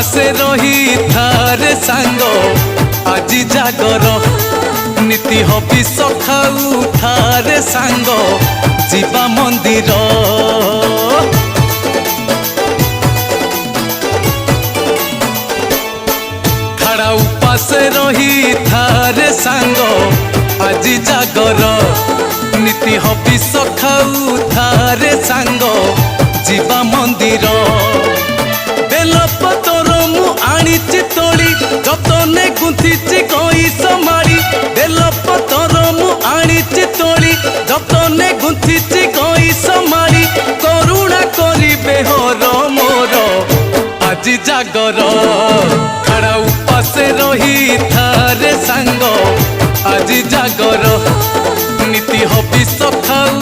उपासे रही थारे सांग आज जागर नीति हबिष खाऊ थारे सांग जीवा मंदिर खाड़ा उपासे रही थारे सांग आज जागर नीति हबिष खाऊ थारे सांग जीवा मंदिर बेलपतर मु आनी तोली जतने गुंथी कई समाड़ी बेलपतर मु आनी तोली जतने गुंथी कई समाड़ी करुणा करी बेहर मोर आज जागर खाड़ा उपासे रही थारे सांग आज जागर नीति हबिष खाऊ